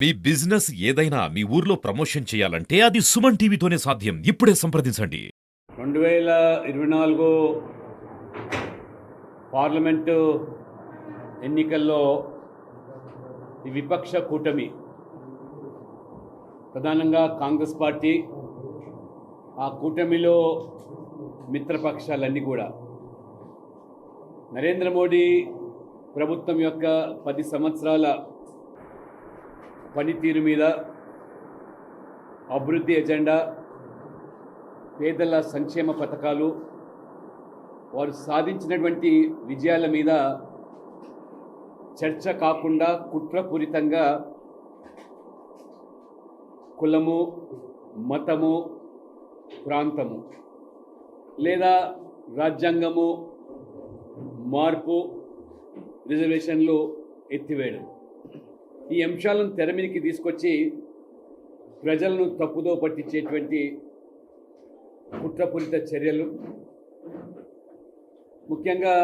మీ business ఏదైనా మీ ఊర్లో promotion చేయాలంటే అది సుమన్ టీవీతోనే సాధ్యం. ఇప్పుడే సంప్రదించండి. 2024 పార్లమెంటు ఎన్నికల్లో ఈ విపక్ష కూటమి ప్రధానంగా కాంగ్రెస్ పార్టీ, ఆ కూటమిలో మిత్రపక్షాలన్నీ కూడా నరేంద్ర మోడీ ప్రభుత్వం యొక్క 10 సంవత్సరాల పనితీరు మీద, అభివృద్ధి ఎజెండా, పేదల సంక్షేమ పథకాలు, వారు సాధించినటువంటి విజయాల మీద చర్చ కాకుండా కుట్రపూరితంగా కులము, మతము, ప్రాంతము లేదా రాజ్యాంగము మార్పు, రిజర్వేషన్లు ఎత్తివేయడం, ఈ అంశాలను తెర మీదకి తీసుకొచ్చి ప్రజలను తప్పుదో పట్టించేటువంటి కుట్రపూరిత చర్యలు, ముఖ్యంగా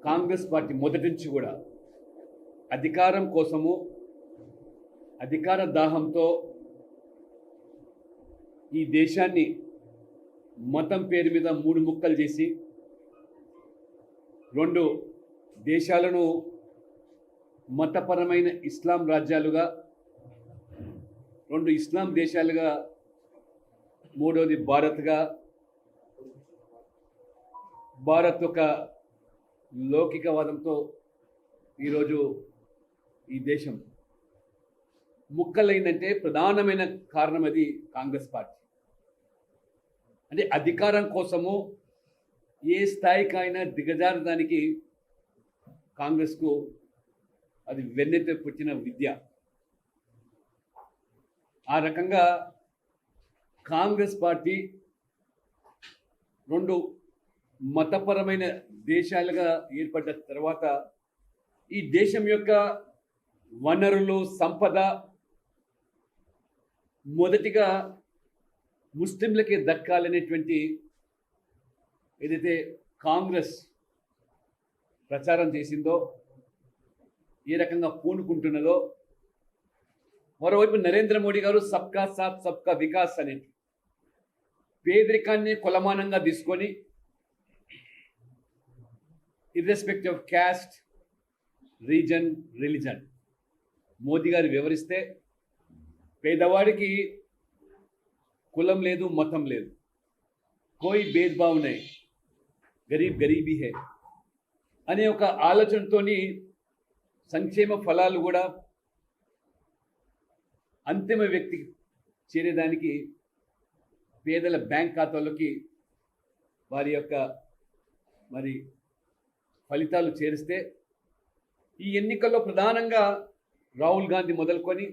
కాంగ్రెస్ పార్టీ మొదటి నుంచి కూడా అధికారం కోసము, అధికార దాహంతో ఈ దేశాన్ని మతం పేరు మీద 3 ముక్కలు చేసి 2 దేశాలను మతపరమైన ఇస్లాం రాజ్యాలుగా, 2 ఇస్లాం దేశాలుగా, 3వది భారత్గా, భారత్ ఒక లౌకికవాదంతో ఈరోజు ఈ దేశం ముక్కలైందంటే ప్రధానమైన కారణం అది కాంగ్రెస్ పార్టీ. అంటే అధికారం కోసము ఏ స్థాయికైనా దిగజారడానికి కాంగ్రెస్కు అది వెన్నెత్తి పుట్టిన విద్య. ఆ రకంగా కాంగ్రెస్ పార్టీ 2 మతపరమైన దేశాలుగా ఏర్పడ్డ తర్వాత ఈ దేశం యొక్క వనరులు, సంపద మొదటిగా ముస్లింలకే దక్కాలనేటువంటి ఏదైతే కాంగ్రెస్ ప్రచారం చేసిందో, ఏ రకంగా పూనుకుంటున్నదో, మరోవైపు నరేంద్ర మోడీ గారు సబ్కా సాత్ సబ్కా వికాస్ అనే పేదరికాన్ని కొలమానంగా తీసుకొని irrespective of caste, reason, religion Modi గారు వివరిస్తే పేదవాడికి కులం లేదు, మతం లేదు, కోయి భేద్భావ్ నై, గరీబ్ గరీబీ హై అనే ఒక ఆలోచనతోని సంక్షేమ ఫలాలు కూడా అంతిమ వ్యక్తికి చేరేదానికి పేదల బ్యాంక్ ఖాతాలోకి వారి యొక్క ఫలితాలు చేరిస్తే, ఈ ఎన్నికల్లో ప్రధానంగా రాహుల్ గాంధీ మొదలుకొని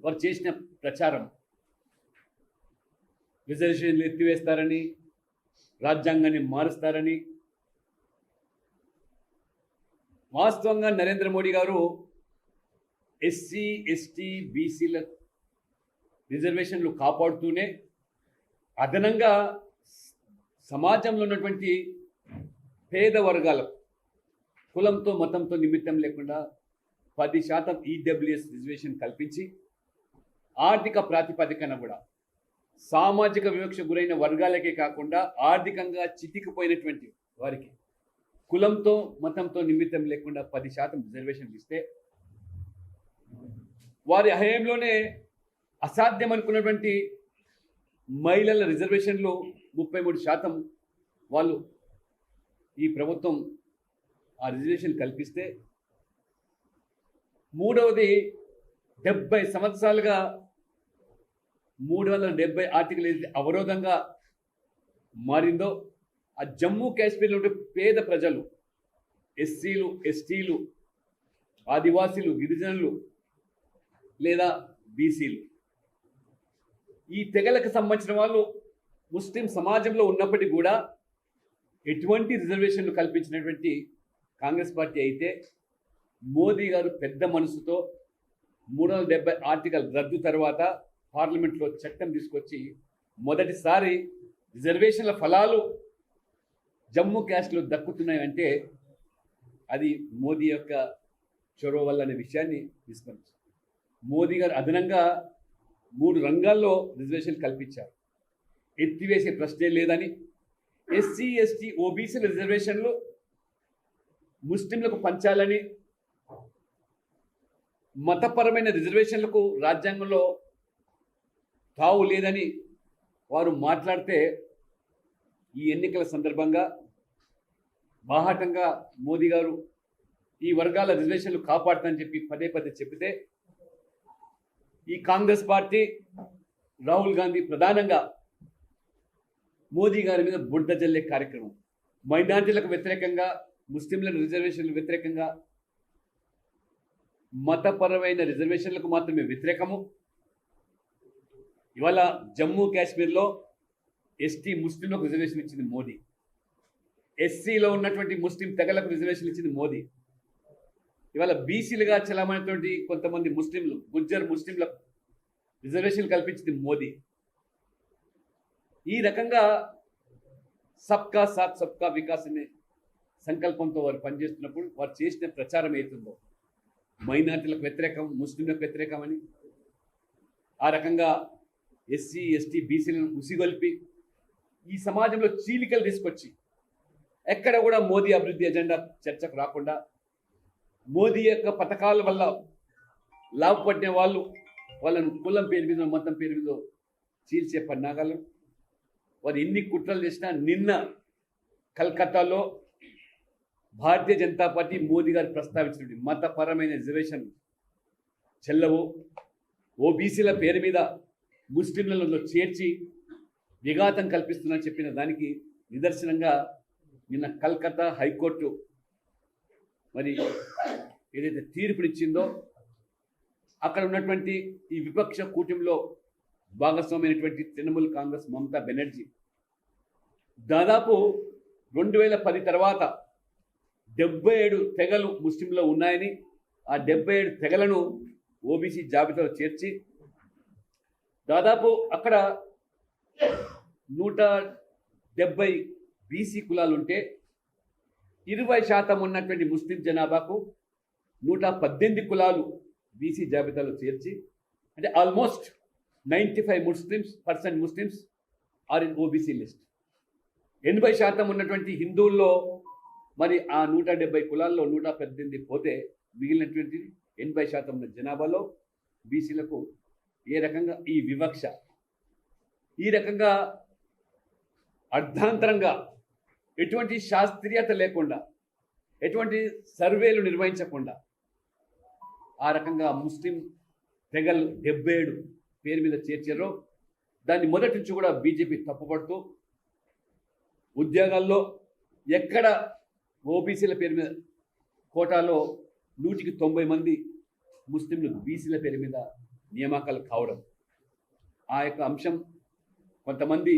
వారు చేసిన ప్రచారం రిజర్వేషన్లు ఎత్తివేస్తారని, రాజ్యాంగాన్ని మారుస్తారని. వాస్తవంగా నరేంద్ర మోడీ గారు ఎస్సీ, ఎస్టీ, బీసీల రిజర్వేషన్లు కాపాడుతూనే అదనంగా సమాజంలో ఉన్నటువంటి పేద వర్గాలకు కులంతో, మతంతో నిమిత్తం లేకుండా 10% ఈడబ్ల్యూఎస్ రిజర్వేషన్ కల్పించి ఆర్థిక ప్రాతిపదికన కూడా సామాజిక వివక్ష గురైన వర్గాలకే కాకుండా ఆర్థికంగా చితికిపోయినటువంటి వారికి కులంతో, మతంతో నిమిత్తం లేకుండా 10% రిజర్వేషన్లు ఇస్తే, వారి హయాంలోనే అసాధ్యం అనుకున్నటువంటి మహిళల రిజర్వేషన్లు 33% వాళ్ళు ఈ ప్రభుత్వం ఆ రిజర్వేషన్ కల్పిస్తే, 3వది 70 సంవత్సరాలుగా 370 ఆర్టికల్ ఏదైతే అవరోధంగా మారిందో, ఆ జమ్మూ కాశ్మీర్లో ఉండే పేద ప్రజలు, ఎస్సీలు, ఎస్టీలు, ఆదివాసీలు, గిరిజనులు లేదా బీసీలు, ఈ తెగలకు సంబంధించిన వాళ్ళు ముస్లిం సమాజంలో ఉన్నప్పటికీ కూడా ఎటువంటి రిజర్వేషన్లు కల్పించినటువంటి కాంగ్రెస్ పార్టీ అయితే, మోదీ గారు పెద్ద మనసుతో 370 ఆర్టికల్ రద్దు తర్వాత పార్లమెంట్లో చట్టం తీసుకొచ్చి మొదటిసారి రిజర్వేషన్ల ఫలాలు జమ్మూ కాశ్మీర్లో దక్కుతున్నాయంటే అది మోదీ యొక్క చొరవ వల్ల అనే విషయాన్ని విస్మరించారు. మోదీ గారు అదనంగా 3 రంగాల్లో రిజర్వేషన్ కల్పించారు. ఎత్తివేసే ప్రశ్నే లేదని, ఎస్సీ ఎస్టీ ఓబీసీల రిజర్వేషన్లు ముస్లింలకు పంచాలని, మతపరమైన రిజర్వేషన్లకు రాజ్యాంగంలో తావు లేదని వారు మాట్లాడితే ఈ ఎన్నికల సందర్భంగా బాహాటంగా మోదీ గారు ఈ వర్గాల రిజర్వేషన్లు కాపాడుతానని చెప్పి పదే పదే చెబితే ఈ కాంగ్రెస్ పార్టీ రాహుల్ గాంధీ ప్రధానంగా మోదీ గారి మీద బుడ్డ జల్లే కార్యక్రమం, మైనార్టీలకు వ్యతిరేకంగా, ముస్లింల రిజర్వేషన్లకు వ్యతిరేకంగా, మతపరమైన రిజర్వేషన్లకు మాత్రమే వ్యతిరేకము. ఇవాళ జమ్మూ కాశ్మీర్లో ఎస్టీ ముస్లింలకు రిజర్వేషన్ ఇచ్చింది మోదీ, ఎస్సీలో ఉన్నటువంటి ముస్లిం తెగలకు రిజర్వేషన్ ఇచ్చింది మోదీ. ఇవాళ బీసీలుగా చలామైనటువంటి కొంతమంది ముస్లింలు, గుజ్జర్ ముస్లింలకు రిజర్వేషన్ కల్పించింది మోదీ. ఈ రకంగా సబ్కా సాత్ సబ్కా వికాస్ అనే సంకల్పంతో వారు పనిచేస్తున్నప్పుడు వారు చేసిన ప్రచారం అవుతుందో మైనార్టీలకు వ్యతిరేకం, ముస్లింలకు వ్యతిరేకం అని, ఆ రకంగా ఎస్సీ ఎస్టీ బీసీలను ఉసిగొల్పి ఈ సమాజంలో చీలికలు తీసుకొచ్చి ఎక్కడ కూడా మోదీ అభివృద్ధి ఎజెండా చర్చకు రాకుండా, మోదీ యొక్క పథకాల వల్ల లాభపడిన వాళ్ళను కులం పేరు మీద, మతం పేరు మీద చీల్చే పన్నాగాలు వారు ఎన్ని కుట్రలు చేసినా, నిన్న కల్కత్తాలో భారతీయ జనతా పార్టీ మోదీ గారు ప్రస్తావించినటువంటి మతపరమైన రిజర్వేషన్ చెల్లవు, ఓబీసీల పేరు మీద ముస్లింలలో చేర్చి విఘాతం కల్పిస్తుందని చెప్పిన దానికి నిదర్శనంగా నిన్న కల్కత్తా హైకోర్టు మరి ఏదైతే తీర్పునిచ్చిందో అక్కడ ఉన్నటువంటి ఈ విపక్ష కూటమిలో భాగస్వామైనటువంటి తృణమూల్ కాంగ్రెస్ మమతా బెనర్జీ దాదాపు 2010 తర్వాత 77 తెగలు ముస్లింలో ఉన్నాయని, ఆ 77 తెగలను ఓబీసీ జాబితాలో చేర్చి దాదాపు అక్కడ 170 బీసీ కులాలు ఉంటే 20% ఉన్నటువంటి ముస్లిం జనాభాకు 118 కులాలు బీసీ జాబితాలో చేర్చి, అంటే almost 95% Muslims are in OBC list. 80% ఉన్నటువంటి హిందువుల్లో మరి ఆ 170 కులాల్లో 118 పోతే మిగిలినటువంటి 80% ఉన్న జనాభాలో బీసీలకు ఏ రకంగా ఈ వివక్ష, ఈ రకంగా అర్ధాంతరంగా ఎటువంటి శాస్త్రీయత లేకుండా, ఎటువంటి సర్వేలు నిర్వహించకుండా ఆ రకంగా ముస్లిం తెగలు 77 పేరు మీద చేర్చారో దాన్ని మొదటి నుంచి కూడా బీజేపీ తప్పుపడుతూ ఉద్యోగాల్లో ఎక్కడ ఓబీసీల పేరు మీద కోటాలో 190 మంది ముస్లింలు బీసీల పేరు మీద నియామకాలు కావడం, ఆ యొక్క అంశం కొంతమంది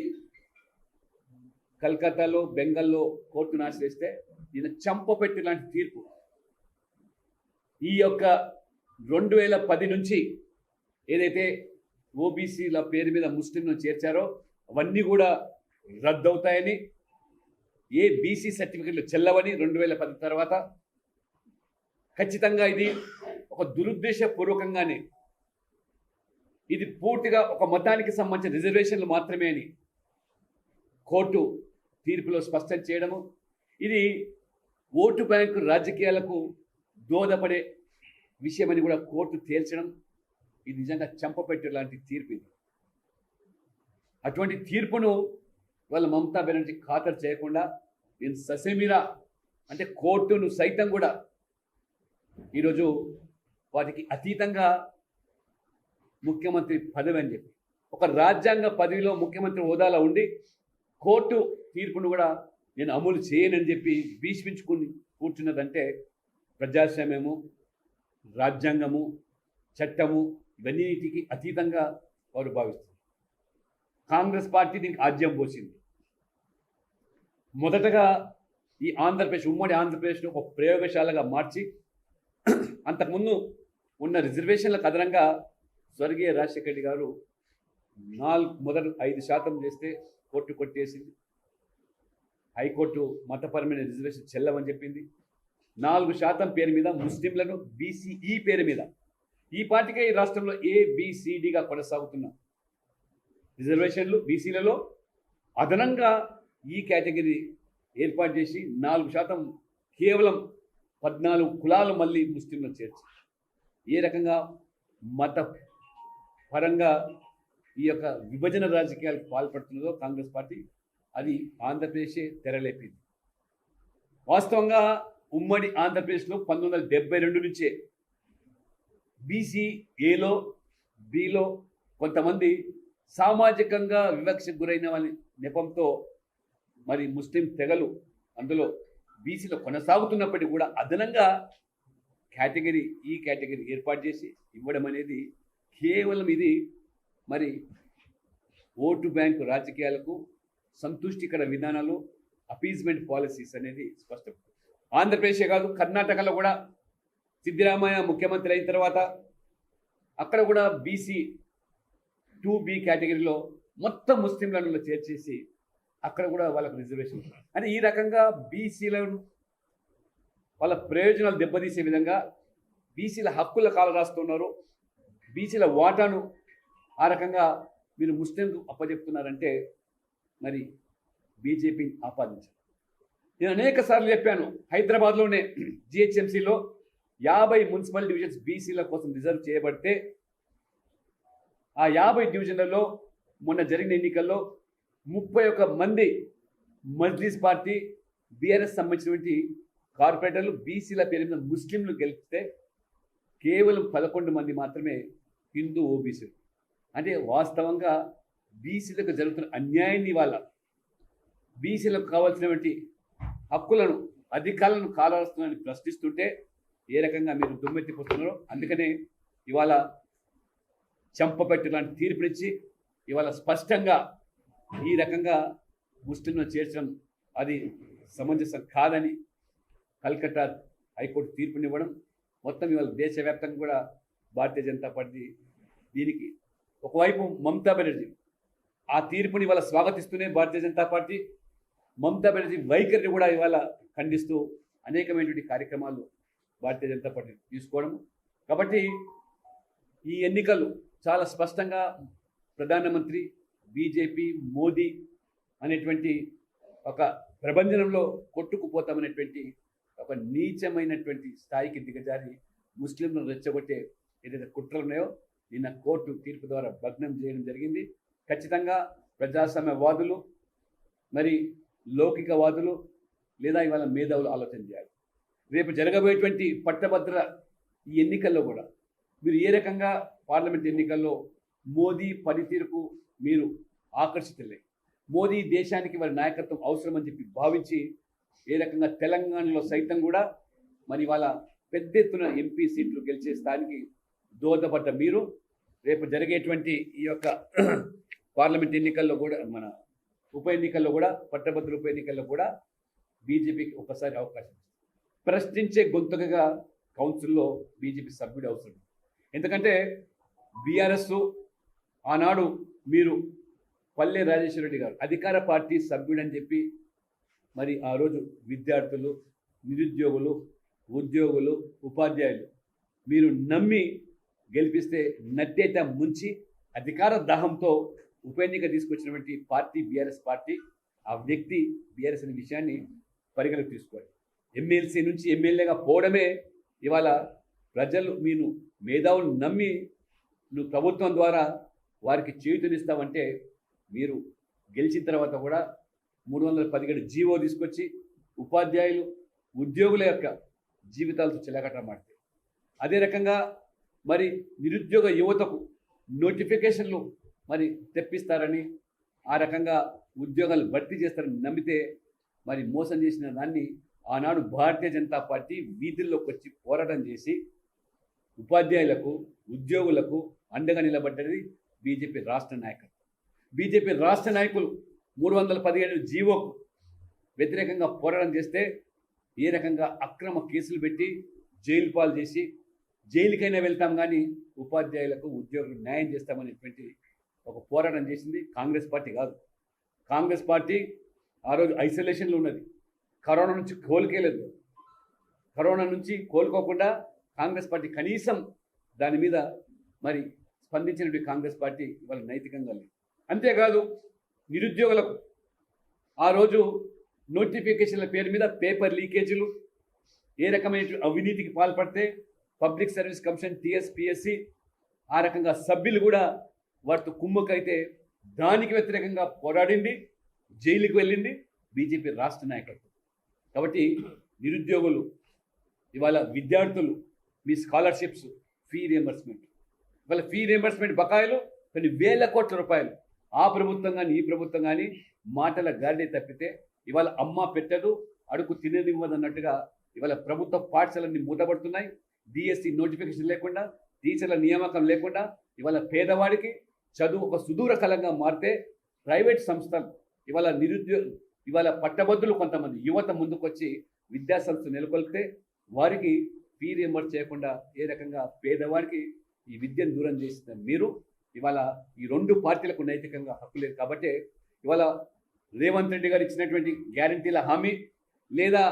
కలకత్తాలో బెంగాల్లో కోర్టును ఆశ్రయిస్తే ఈయన చంపపెట్టి లాంటి తీర్పు. ఈ యొక్క 2010 నుంచి ఏదైతే ఓబీసీల పేరు మీద ముస్లింలను చేర్చారో అవన్నీ కూడా రద్దవుతాయని, ఏ బీసీ సర్టిఫికెట్లు చెల్లవని 2010 తర్వాత ఖచ్చితంగా ఇది ఒక దురుద్దేశపూర్వకంగానే, ఇది పూర్తిగా ఒక మతానికి సంబంధించిన రిజర్వేషన్లు మాత్రమే అని కోర్టు తీర్పులో స్పష్టం చేయడము, ఇది ఓటు బ్యాంకు రాజకీయాలకు దోహదపడే విషయమని కూడా కోర్టు తేల్చడం, ఇది నిజంగా చంపపెట్టే లాంటి తీర్పు ఇది. అటువంటి తీర్పును వాళ్ళ మమతా బెనర్జీ ఖాతరు చేయకుండా నేను ససేమిరా అంటే కోర్టును సైతం కూడా ఈరోజు వాటికి అతీతంగా ముఖ్యమంత్రి పదవి అని చెప్పి ఒక రాజ్యాంగ పదవిలో ముఖ్యమంత్రి హోదాలో ఉండి కోర్టు తీర్పును కూడా నేను అమలు చేయనని చెప్పి భీష్మించుకుని కూర్చున్నదంటే ప్రజాస్వామ్యము, రాజ్యాంగము, చట్టము ఇవన్నిటికి అతీతంగా వారు భావిస్తారు. కాంగ్రెస్ పార్టీ దీనికి ఆజ్యం పోసింది. మొదటగా ఈ ఆంధ్రప్రదేశ్, ఉమ్మడి ఆంధ్రప్రదేశ్ను ఒక ప్రయోగశాలగా మార్చి అంతకుముందు ఉన్న రిజర్వేషన్లకు అదనంగా స్వర్గీయ రాజశేఖర రెడ్డి గారు మొదటి 5% చేస్తే కోర్టు కొట్టేసింది. హైకోర్టు మతపరమైన రిజర్వేషన్ చెల్లవని చెప్పింది. 4% పేరు మీద ముస్లింలను బీసీఈ పేరు మీద ఈ పార్టీకే ఈ రాష్ట్రంలో ఏబిసిడిగా కొనసాగుతున్న రిజర్వేషన్లు బీసీలలో అదనంగా ఈ కేటగిరీ ఏర్పాటు చేసి 4% కేవలం 14 కులాలు మళ్ళీ ముస్లింలను చేర్చి ఏ రకంగా మత పరంగా ఈ యొక్క విభజన రాజకీయాలకు పాల్పడుతున్నదో కాంగ్రెస్ పార్టీ అది ఆంధ్రప్రదేశే తెరలేపింది. వాస్తవంగా ఉమ్మడి ఆంధ్రప్రదేశ్లో 1972 నుంచే బీసీ ఏలో బిలో కొంతమంది సామాజికంగా వివక్షకు గురైన వాళ్ళ నెపంతో మరి ముస్లిం తెగలు అందులో బీసీలో కొనసాగుతున్నప్పటికీ కూడా అదనంగా ఈ కేటగిరీ ఏర్పాటు చేసి ఇవ్వడం అనేది కేవలం ఇది మరి ఓటు బ్యాంకు రాజకీయాలకు సంతుష్టికర విధానాలు అపీజ్మెంట్ పాలసీస్ అనేది స్పష్టం. ఆంధ్రప్రదేశే కాదు కర్ణాటకలో కూడా సిద్ధిరామయ్య ముఖ్యమంత్రి అయిన తర్వాత అక్కడ కూడా బీసీ 2B కేటగిరీలో మొత్తం ముస్లింలను చేర్చేసి అక్కడ కూడా వాళ్ళకు రిజర్వేషన్ అంటే ఈ రకంగా బీసీలను వాళ్ళ ప్రయోజనాలు దెబ్బతీసే విధంగా బీసీల హక్కుల కాల రాస్తున్నారు. బీసీల వాటాను ఆ రకంగా మీరు ముస్లింకు అప్పచెప్తున్నారంటే మరి బీజేపీని ఆపాదించారు. నేను అనేక సార్లు చెప్పాను, హైదరాబాద్లోనే జిహెచ్ఎంసీలో 50 మున్సిపల్ డివిజన్స్ బీసీల కోసం రిజర్వ్ చేయబడితే ఆ 50 డివిజన్లలో మొన్న జరిగిన ఎన్నికల్లో 31 మంది మజ్లిస్ పార్టీ బీఆర్ఎస్ సంబంధించినటువంటి కార్పొరేటర్లు బీసీల పేరు మీద ముస్లింలు గెలిపితే కేవలం 11 మంది మాత్రమే హిందూ ఓబీసీలు. అంటే వాస్తవంగా బీసీలకు జరుగుతున్న అన్యాయాన్ని వాళ్ళ బీసీలకు కావాల్సినటువంటి హక్కులను అధికారులను కాలరాస్తున్నారని ప్రశ్నిస్తుంటే ఏ రకంగా మీరు దుమ్మెత్తిపోతున్నారో అందుకనే ఇవాళ చంపపెట్టు లాంటి తీర్పునిచ్చి ఇవాళ స్పష్టంగా ఈ రకంగా ముస్లింలను చేర్చడం అది సమంజసం కాదని కల్కట్టా హైకోర్టు తీర్పునివ్వడం మొత్తం ఇవాళ దేశవ్యాప్తంగా కూడా భారతీయ జనతా పార్టీ దీనికి ఒకవైపు మమతా బెనర్జీ ఆ తీర్పుని ఇవాళ స్వాగతిస్తూనే భారతీయ జనతా పార్టీ మమతా బెనర్జీ వైఖరిని కూడా ఇవాళ ఖండిస్తూ అనేకమైనటువంటి కార్యక్రమాలు భారతీయ జనతా పార్టీ తీసుకోవడం. కాబట్టి ఈ ఎన్నికలు చాలా స్పష్టంగా ప్రధానమంత్రి బీజేపీ మోదీ అనేటువంటి ఒక ప్రభంజనంలో కొట్టుకుపోతామనేటువంటి ఒక నీచమైనటువంటి స్థాయికి దిగజారి ముస్లింలను రెచ్చగొట్టే ఏదైతే కుట్రలు ఉన్నాయో నిన్న కోర్టు తీర్పు ద్వారా భగ్నం చేయడం జరిగింది. ఖచ్చితంగా ప్రజాస్వామ్యవాదులు మరి లౌకికవాదులు లేదా ఇవాళ మేధావులు ఆలోచన చేయాలి. రేపు జరగబోయేటువంటి పట్టభద్ర ఈ ఎన్నికల్లో కూడా మీరు ఏ రకంగా పార్లమెంట్ ఎన్నికల్లో మోదీ పనితీరుకు మీరు ఆకర్షితులే మోదీ దేశానికి వారి నాయకత్వం అవసరమని చెప్పి భావించి ఏ రకంగా తెలంగాణలో సైతం కూడా మరి వాళ్ళ పెద్ద ఎత్తున ఎంపీ సీట్లు గెలిచే స్థానికి దోహదపడ్డ మీరు రేపు జరిగేటువంటి ఈ యొక్క పార్లమెంట్ ఎన్నికల్లో కూడా మన ఉప ఎన్నికల్లో కూడా పట్టభద్రుల ఉప ఎన్నికల్లో కూడా బీజేపీకి ఒకసారి అవకాశం ప్రశ్నించే గొంతుకగా కౌన్సిల్లో బీజేపీ సభ్యుడు అవసరం. ఎందుకంటే బీఆర్ఎస్ ఆనాడు మీరు పల్లె రాజేశ్వర రెడ్డి గారు అధికార పార్టీ సభ్యుడని చెప్పి మరి ఆ రోజు విద్యార్థులు నిరుద్యోగులు ఉద్యోగులు ఉపాధ్యాయులు మీరు నమ్మి గెలిపిస్తే నట్టేట ముంచి అధికార దాహంతో ఉప ఎన్నిక తీసుకొచ్చినటువంటి పార్టీ బీఆర్ఎస్ పార్టీ ఆ వ్యక్తి బీఆర్ఎస్ అనే విషయాన్ని పరిగణకు తీసుకోవాలి. ఎమ్మెల్సీ నుంచి ఎమ్మెల్యేగా పోవడమే ఇవాళ ప్రజలు మీరు మేధావులు నమ్మి నువ్వు ప్రభుత్వం ద్వారా వారికి చేయూతనిస్తావంటే మీరు గెలిచిన తర్వాత కూడా 317 జీవో తీసుకొచ్చి ఉపాధ్యాయులు ఉద్యోగుల యొక్క జీవితాలతో చిలకటమాడితే అదే రకంగా మరి నిరుద్యోగ యువతకు నోటిఫికేషన్లు మరి తెప్పిస్తారని ఆ రకంగా ఉద్యోగాలు భర్తీ చేస్తారని నమ్మితే మరి మోసం చేసిన దాన్ని ఆనాడు భారతీయ జనతా పార్టీ వీధుల్లోకి వచ్చి పోరాటం చేసి ఉపాధ్యాయులకు ఉద్యోగులకు అండగా నిలబడ్డది బీజేపీ రాష్ట్ర నాయకత్వం. బీజేపీ రాష్ట్ర నాయకులు 317 జీవోకు వ్యతిరేకంగా పోరాటం చేస్తే ఏ రకంగా అక్రమ కేసులు పెట్టి జైలు పాలు చేసి జైలుకైనా వెళ్తాం కానీ ఉపాధ్యాయులకు ఉద్యోగులకు న్యాయం చేస్తామనేటువంటి ఒక పోరాటం చేసింది కాంగ్రెస్ పార్టీ కాదు. కాంగ్రెస్ పార్టీ ఆ రోజు ఐసోలేషన్లో ఉన్నది, కరోనా నుంచి కోలుకోలేదు. కరోనా నుంచి కోలుకోకుండా కాంగ్రెస్ పార్టీ కనీసం దాని మీద మరి స్పందించినటువంటి కాంగ్రెస్ పార్టీ ఇవాళ నైతికంగా లేదు. అంతేకాదు నిరుద్యోగులకు ఆ రోజు నోటిఫికేషన్ల పేరు మీద పేపర్ లీకేజీలు, ఏ రకమైన అవినీతికి పాల్పడితే పబ్లిక్ సర్వీస్ కమిషన్ టీఎస్పీఎస్సి ఆ రకంగా సభ్యులు కూడా వాటితో కుమ్మకైతే దానికి వ్యతిరేకంగా పోరాడింది, జైలుకి వెళ్ళింది బీజేపీ రాష్ట్ర నాయకత్వం. కాబట్టి నిరుద్యోగులు ఇవాళ విద్యార్థులు మీ స్కాలర్షిప్స్, ఫీ రియంబర్స్మెంట్, ఇవాళ ఫీ రియంబర్స్మెంట్ బకాయిలు కొన్ని వేల కోట్ల రూపాయలు ఆ ప్రభుత్వం కానీ ఈ ప్రభుత్వం కానీ మాటల గాడి తప్పితే ఇవాళ అమ్మ పెట్టదు అడుగు తిననివ్వదన్నట్టుగా ఇవాళ ప్రభుత్వ పాఠశాలన్నీ మూతపడుతున్నాయి. డిఎస్సి నోటిఫికేషన్ లేకుండా, టీచర్ల నియామకం లేకుండా ఇవాళ పేదవాడికి చదువు ఒక సుదూర కలంగా మారితే ప్రైవేట్ సంస్థలు ఇవాళ పట్టభద్రులు కొంతమంది యువత ముందుకొచ్చి విద్యాసంస్థలు నెలకొల్పితే వారికి ఫీ రియంబర్స్ చేయకుండా ఏ రకంగా పేదవాడికి ఈ విద్యను దూరం చేసిన మీరు ఇవాళ ఈ రెండు పార్టీలకు నైతికంగా హక్కు లేదు. కాబట్టి ఇవాళ రేవంత్ రెడ్డి గారు ఇచ్చినటువంటి గ్యారంటీల హామీ లేదా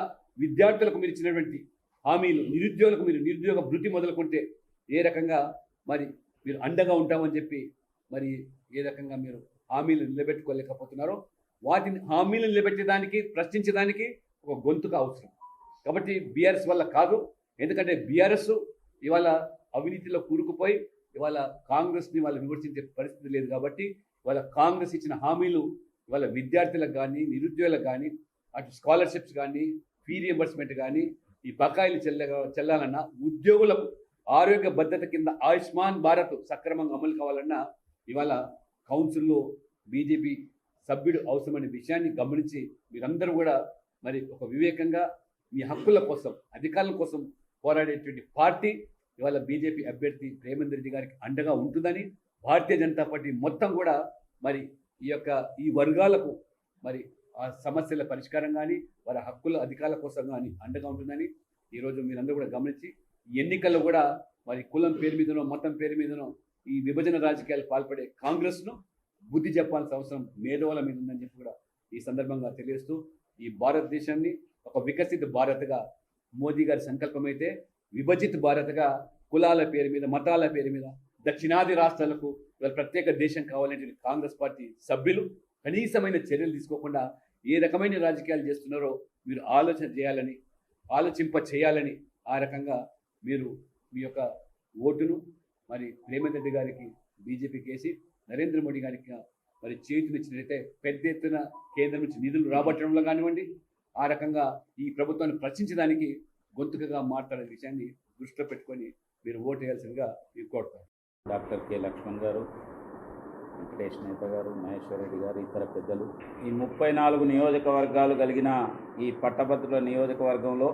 విద్యార్థులకు మీరు ఇచ్చినటువంటి హామీలు, నిరుద్యోగులకు మీరు నిరుద్యోగ భృతి మొదలుకుంటే ఏ రకంగా మరి మీరు అండగా ఉంటామని చెప్పి మరి ఏ రకంగా మీరు హామీలు నిలబెట్టుకోలేకపోతున్నారో వాటిని హామీలు నిలబెట్టేదానికి, ప్రశ్నించడానికి ఒక గొంతుక అవసరం. కాబట్టి బీఆర్ఎస్ వల్ల కాదు, ఎందుకంటే బీఆర్ఎస్ ఇవాళ అవినీతిలో కూరుకుపోయి ఇవాళ కాంగ్రెస్ని వాళ్ళు విమర్శించే పరిస్థితి లేదు. కాబట్టి ఇవాళ కాంగ్రెస్ ఇచ్చిన హామీలు ఇవాళ విద్యార్థులకు కానీ, నిరుద్యోగులకు కానీ, అటు స్కాలర్షిప్స్ కానీ, ఫీ రియంబర్స్మెంట్ కానీ, ఈ బకాయిలు చెల్లాలన్నా, ఉద్యోగులకు ఆరోగ్య భద్రత కింద ఆయుష్మాన్ భారత్ సక్రమంగా అమలు కావాలన్నా ఇవాళ కౌన్సిల్లో బీజేపీ సభ్యుడు అవసరమనే విషయాన్ని గమనించి మీరందరూ కూడా మరి ఒక వివేకంగా మీ హక్కుల కోసం, అధికారుల కోసం పోరాడేటువంటి పార్టీ ఇవాళ బీజేపీ అభ్యర్థి రేవంత్ రెడ్డి గారికి అండగా ఉంటుందని భారతీయ జనతా పార్టీ మొత్తం కూడా మరి ఈ వర్గాలకు మరి ఆ సమస్యల పరిష్కారం కానీ, వారి హక్కుల అధికారుల కోసం కానీ అండగా ఉంటుందని ఈరోజు మీరందరూ కూడా గమనించి ఎన్నికల్లో కూడా మరి కులం పేరు మీదనో, మతం పేరు మీదనో ఈ విభజన రాజకీయాలు పాల్పడే కాంగ్రెస్ను బుద్ధి చెప్పాల్సిన అవసరం మేధోల మీద ఉందని చెప్పి కూడా ఈ సందర్భంగా తెలియజేస్తూ ఈ భారతదేశాన్ని ఒక వికసిత భారత్గా మోదీ గారి సంకల్పం అయితే విభజిత భారత్గా కులాల పేరు మీద, మతాల పేరు మీద దక్షిణాది రాష్ట్రాలకు ప్రత్యేక దేశం కావాలంటే కాంగ్రెస్ పార్టీ సభ్యులు కనీసమైన చర్యలు తీసుకోకుండా ఏ రకమైన రాజకీయాలు చేస్తున్నారో మీరు ఆలోచింప చేయాలని ఆ రకంగా మీరు మీ యొక్క ఓటును మరి రేవంత్ రెడ్డి గారికి బీజేపీకి వేసి నరేంద్ర మోడీ గారికి మరి చేతునిచ్చినట్లయితే పెద్ద ఎత్తున కేంద్రం నుంచి నిధులు రాబట్టడంలో కానివ్వండి, ఆ రకంగా ఈ ప్రభుత్వాన్ని ప్రశ్నించడానికి గొంతుకగా మాట్లాడే విషయాన్ని దృష్టిలో పెట్టుకొని మీరు ఓటు వేయాల్సిందిగా మీరు కోరుతారు. డాక్టర్ కె లక్ష్మణ్ గారు, వెంకటేష్ నేత గారు, మహేశ్వర్ రెడ్డి గారు, ఇతర పెద్దలు, ఈ 34 నియోజకవర్గాలు కలిగిన ఈ పట్టభద్రుల నియోజకవర్గంలో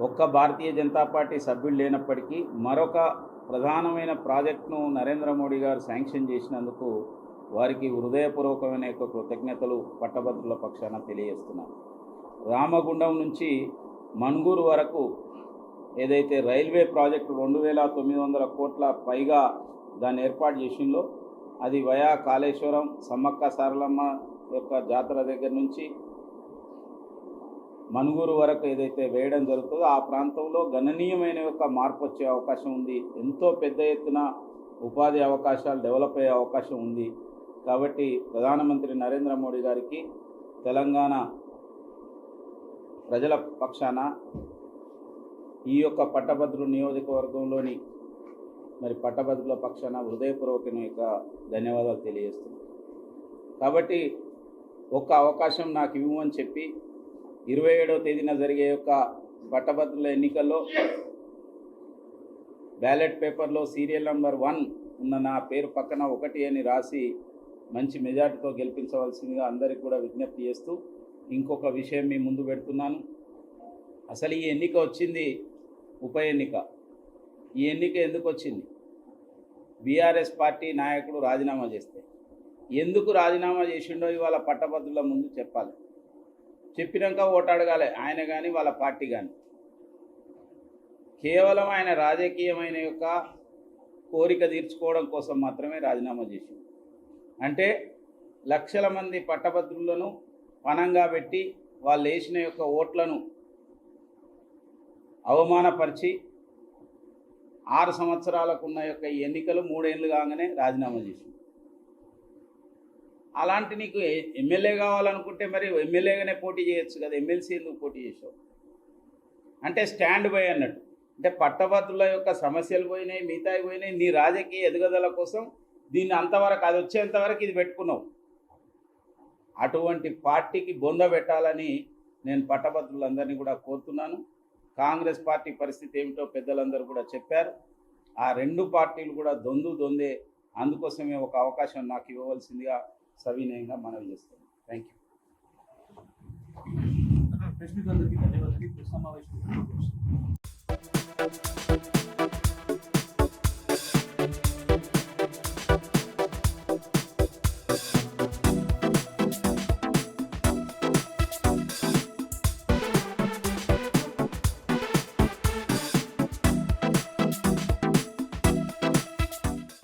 ఒక్క భారతీయ జనతా పార్టీ సభ్యులు లేనప్పటికీ మరొక ప్రధానమైన ప్రాజెక్టును నరేంద్ర మోడీ గారు శాంక్షన్ చేసినందుకు వారికి హృదయపూర్వకమైన యొక్క కృతజ్ఞతలు పట్టభద్రుల పక్షాన తెలియజేస్తున్నారు. రామగుండం నుంచి మణుగూరు వరకు ఏదైతే రైల్వే ప్రాజెక్టు 2900 కోట్ల పైగా దాన్ని ఏర్పాటు చేసిందో అది వయా కాళేశ్వరం, సమ్మక్క సారలమ్మ యొక్క జాతర దగ్గర నుంచి మణుగూరు వరకు ఏదైతే వేయడం జరుగుతుందో ఆ ప్రాంతంలో గణనీయమైన యొక్క మార్పు వచ్చే అవకాశం ఉంది. ఎంతో పెద్ద ఎత్తున ఉపాధి అవకాశాలు డెవలప్ అయ్యే అవకాశం ఉంది. కాబట్టి ప్రధానమంత్రి నరేంద్ర మోడీ గారికి తెలంగాణ ప్రజల పక్షాన ఈ యొక్క పట్టభద్రుల నియోజకవర్గంలోని మరి పట్టభద్రుల పక్షాన హృదయపూర్వకమైన యొక్క ధన్యవాదాలు తెలియజేస్తున్నాను. కాబట్టి ఒక్క అవకాశం నాకు ఇవ్వమని చెప్పి 27వ తేదీన జరిగే యొక్క పట్టభద్రుల ఎన్నికల్లో బ్యాలెట్ పేపర్లో సీరియల్ నెంబర్ 1 ఉన్న నా పేరు పక్కన 1 అని రాసి మంచి మెజార్టీతో గెలిపించవలసిందిగా అందరికీ కూడా విజ్ఞప్తి చేస్తూ ఇంకొక విషయం మీ ముందు పెడుతున్నాను. అసలు ఈ ఎన్నిక వచ్చింది ఉప ఎన్నిక. ఈ ఎన్నిక ఎందుకు వచ్చింది? బీఆర్ఎస్ పార్టీ నాయకుడు రాజీనామా చేస్తే ఎందుకు రాజీనామా చేసిండో ఇవాళ పట్టభద్రుల ముందు చెప్పాలి. చెప్పినాక ఓటు అడగాలి ఆయన కానీ వాళ్ళ పార్టీ కానీ. కేవలం ఆయన రాజకీయమైన యొక్క కోరిక తీర్చుకోవడం కోసం మాత్రమే రాజీనామా చేసింది. అంటే లక్షల మంది పట్టభద్రులను పణంగా పెట్టి వాళ్ళు వేసిన యొక్క ఓట్లను అవమానపరిచి 6 సంవత్సరాలకు ఉన్న యొక్క ఈ ఎన్నికలు 3 ఏళ్ళు కాగానే రాజీనామా చేసింది. అలాంటి నీకు ఎమ్మెల్యే కావాలనుకుంటే మరి ఎమ్మెల్యేగానే పోటీ చేయొచ్చు కదా, ఎమ్మెల్సీ ఎందుకు పోటీ చేసావు? అంటే స్టాండ్ బై అన్నట్టు. అంటే పట్టభద్రుల యొక్క సమస్యలు పోయినాయి, మిగతాయి పోయినాయి, నీ రాజకీయ ఎదుగుదల కోసం దీన్ని అంతవరకు అది వచ్చేంతవరకు ఇది పెట్టుకున్నావు. అటువంటి పార్టీకి బొంద పెట్టాలని నేను పట్టభద్రులందరినీ కూడా కోరుతున్నాను. కాంగ్రెస్ పార్టీ పరిస్థితి ఏమిటో పెద్దలందరూ కూడా చెప్పారు. ఆ 2 పార్టీలు కూడా దొందే. అందుకోసమే ఒక అవకాశం నాకు ఇవ్వవలసిందిగా సవినయంగా మనవి చేస్తాను. Thank you. ప్రెస్ మిత్రులందరికీ ధన్యవాదాలు. సమావేశం